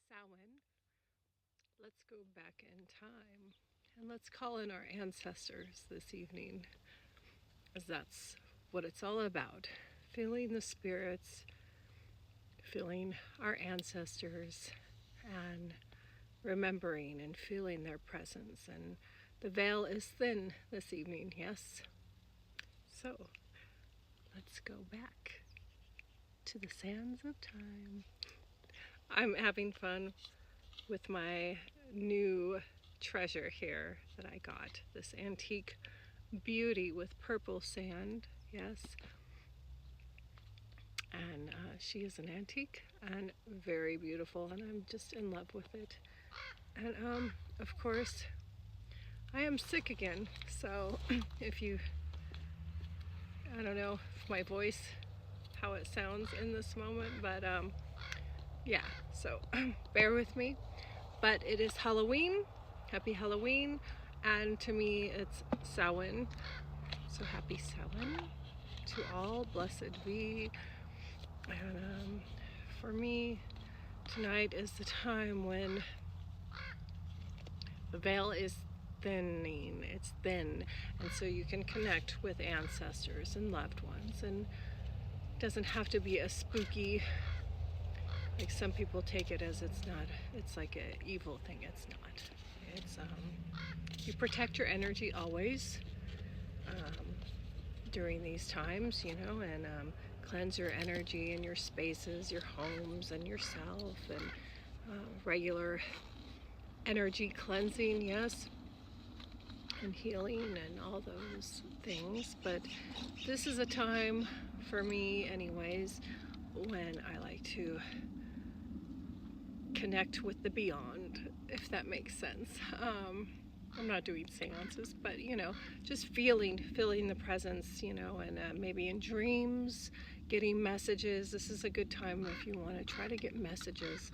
Samhain, let's go back in time and let's call in our ancestors this evening, as that's what it's all about. Feeling the spirits, feeling our ancestors, and remembering and feeling their presence. And the veil is thin this evening, yes? So let's go back to the sands of time. I'm having fun with my new treasure here that I got. This antique beauty with purple sand, yes. And she is an antique and very beautiful, and I'm just in love with it. And of course, I am sick again, so if you, I don't know if my voice, how it sounds in this moment, but yeah, so bear with me. But it is Halloween. Happy Halloween. And to me, it's Samhain. So happy Samhain to all. Blessed be. And for me, tonight is the time when the veil is thinning. It's thin. And so you can connect with ancestors and loved ones. And it doesn't have to be a spooky, like some people take it as it's not, it's like an evil thing. It's not. It's, you protect your energy always during these times, you know, and cleanse your energy in your spaces, your homes, and yourself, and regular energy cleansing, yes, and healing and all those things. But this is a time for me anyways when I like to connect with the beyond, if that makes sense. I'm not doing seances, but you know, just feeling the presence, you know, and maybe in dreams, getting messages. This is a good time if you want to try to get messages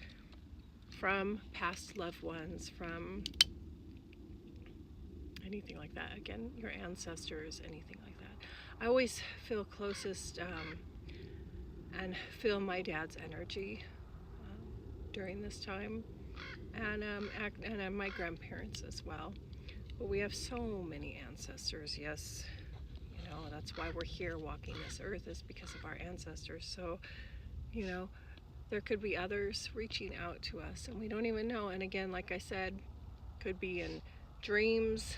from past loved ones, from anything like that. Again, your ancestors, anything like that. I always feel closest and feel my dad's energy during this time, and my grandparents as well. But we have so many ancestors, yes. You know, that's why we're here walking this earth, is because of our ancestors. So, you know, there could be others reaching out to us and we don't even know. And again, like I said, could be in dreams,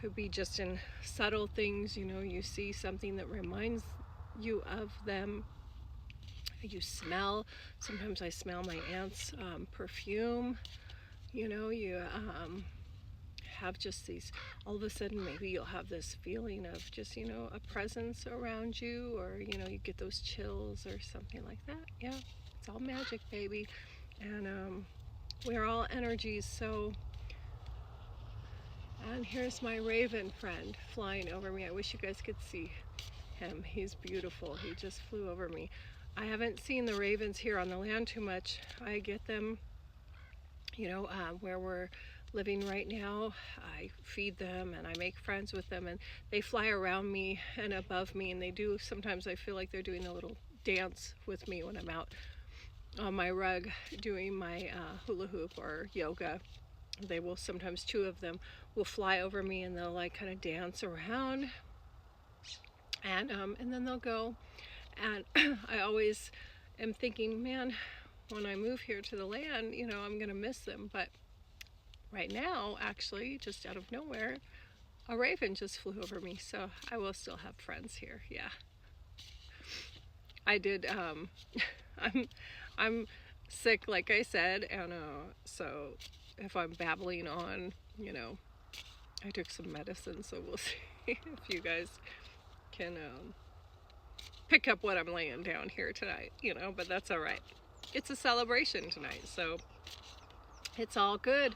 could be just in subtle things. You know, you see something that reminds you of them. You smell, sometimes I smell my aunt's perfume. You know, you have just these, all of a sudden maybe you'll have this feeling of just, you know, a presence around you, or you know, you get those chills or something like that. Yeah, it's all magic, baby. And we're all energies. So, and here's my raven friend flying over me. I wish you guys could see him. He's beautiful. He just flew over me. I haven't seen the ravens here on the land too much. I get them, you know, where we're living right now. I feed them and I make friends with them, and they fly around me and above me, and they do, sometimes I feel like they're doing a little dance with me when I'm out on my rug doing my hula hoop or yoga. They will sometimes, two of them will fly over me and they'll like kind of dance around, and then they'll go. And I always am thinking, man, when I move here to the land, you know, I'm gonna miss them. But right now, actually, just out of nowhere, a raven just flew over me, so I will still have friends here. Yeah, I did. I'm sick, like I said, and so if I'm babbling on, you know, I took some medicine, so we'll see if you guys can pick up what I'm laying down here tonight, you know, but that's all right. It's a celebration tonight, so it's all good.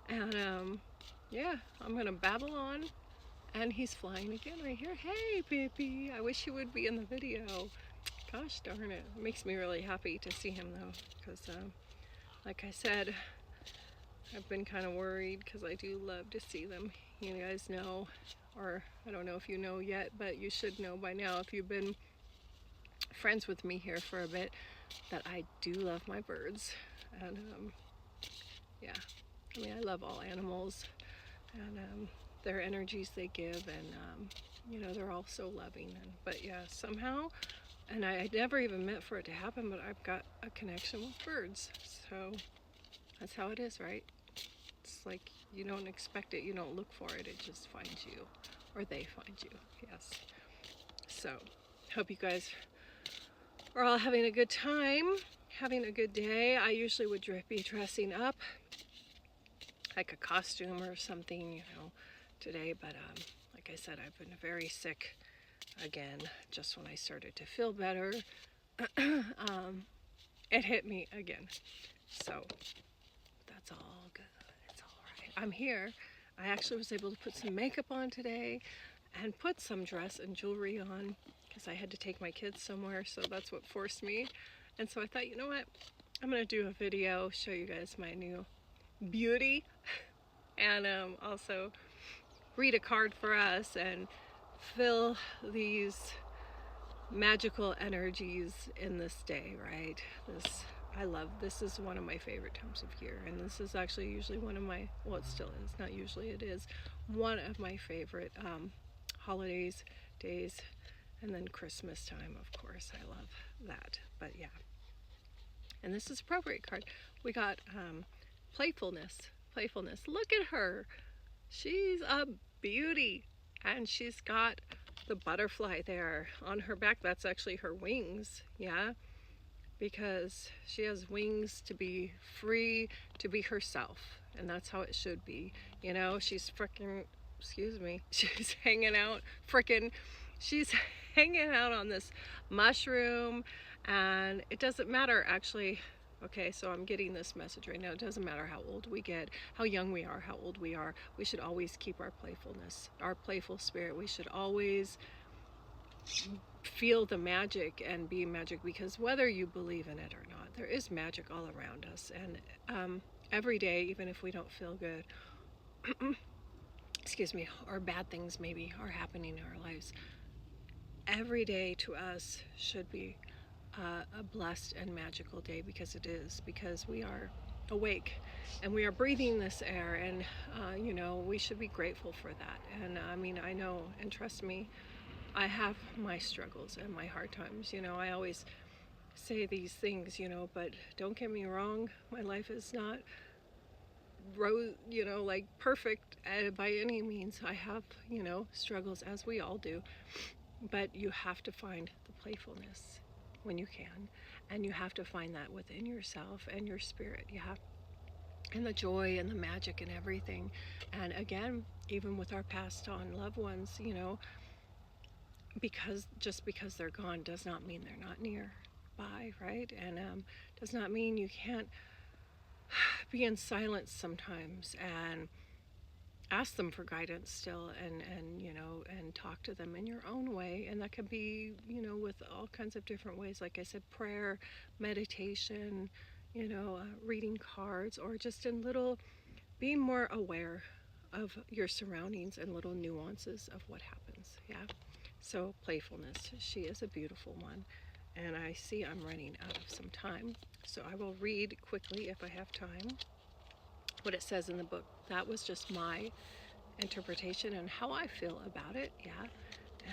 And yeah, I'm gonna babble on. And he's flying again right here. Hey, baby, I wish he would be in the video. Gosh darn it. It makes me really happy to see him though, because like I said, I've been kind of worried because I do love to see them. You guys know, or I don't know if you know yet, but you should know by now if you've been friends with me here for a bit, that I do love my birds. And yeah, I mean, I love all animals, and their energies they give, and you know, they're all so loving. And but yeah, somehow, and I never even meant for it to happen, but I've got a connection with birds. So that's how it is, right? It's like you don't expect it, you don't look for it, it just finds you, or they find you. Yes. So hope you guys are all having a good time, having a good day. I usually would be dressing up like a costume or something, you know, today, but like I said, I've been very sick again. Just when I started to feel better, it hit me again. So that's all good. It's all right. I'm here. I actually was able to put some makeup on today and put some dress and jewelry on because I had to take my kids somewhere, so that's what forced me. And so I thought, you know what? I'm going to do a video, show you guys my new beauty, and also read a card for us and feel these magical energies in this day, right? I love, this is one of my favorite times of year, and this is actually usually one of my, well, it still is, not usually, it is one of my favorite holidays, days, and then Christmas time, of course. I love that. But yeah, and this is appropriate card. We got playfulness. Look at her. She's a beauty, and she's got the butterfly there on her back. That's actually her wings, yeah, because she has wings to be free, to be herself, and that's how it should be. You know, she's freaking, excuse me, she's hanging out, she's hanging out on this mushroom, and it doesn't matter, actually. Okay, so I'm getting this message right now. It doesn't matter how old we get, how young we are, how old we are. We should always keep our playfulness, our playful spirit. We should always feel the magic and be magic, because whether you believe in it or not, there is magic all around us. And every day, even if we don't feel good, excuse me, or bad things maybe are happening in our lives, every day to us should be a blessed and magical day, because it is, because we are awake and we are breathing this air, and you know, we should be grateful for that. And I mean, I know, and trust me, I have my struggles and my hard times. You know, I always say these things, you know, but don't get me wrong, my life is not you know, like perfect by any means. I have, you know, struggles, as we all do, but you have to find the playfulness when you can, and you have to find that within yourself and your spirit. You have, and the joy and the magic and everything. And again, even with our passed on loved ones, you know, because just because they're gone does not mean they're not nearby, right? And does not mean you can't be in silence sometimes and ask them for guidance still, and you know, and talk to them in your own way. And that can be, you know, with all kinds of different ways, like I said, prayer, meditation, you know, reading cards, or just in little, being more aware of your surroundings and little nuances of what happens. Yeah. So playfulness, she is a beautiful one. And I see I'm running out of some time, so I will read quickly, if I have time, what it says in the book. That was just my interpretation and how I feel about it. Yeah.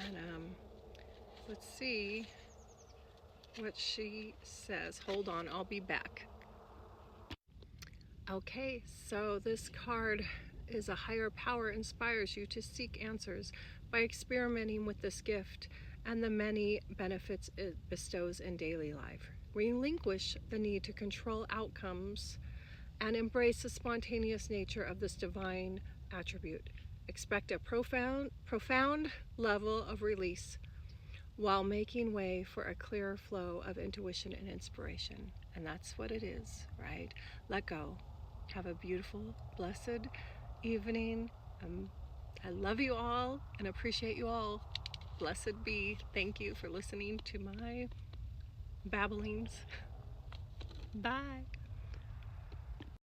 And let's see what she says. Hold on, I'll be back. Okay, so this card is a higher power inspires you to seek answers by experimenting with this gift and the many benefits it bestows in daily life. Relinquish the need to control outcomes and embrace the spontaneous nature of this divine attribute. Expect a profound level of release while making way for a clearer flow of intuition and inspiration. And that's what it is, right? Let go. Have a beautiful, blessed evening. I love you all and appreciate you all. Blessed be. Thank you for listening to my babblings. Bye.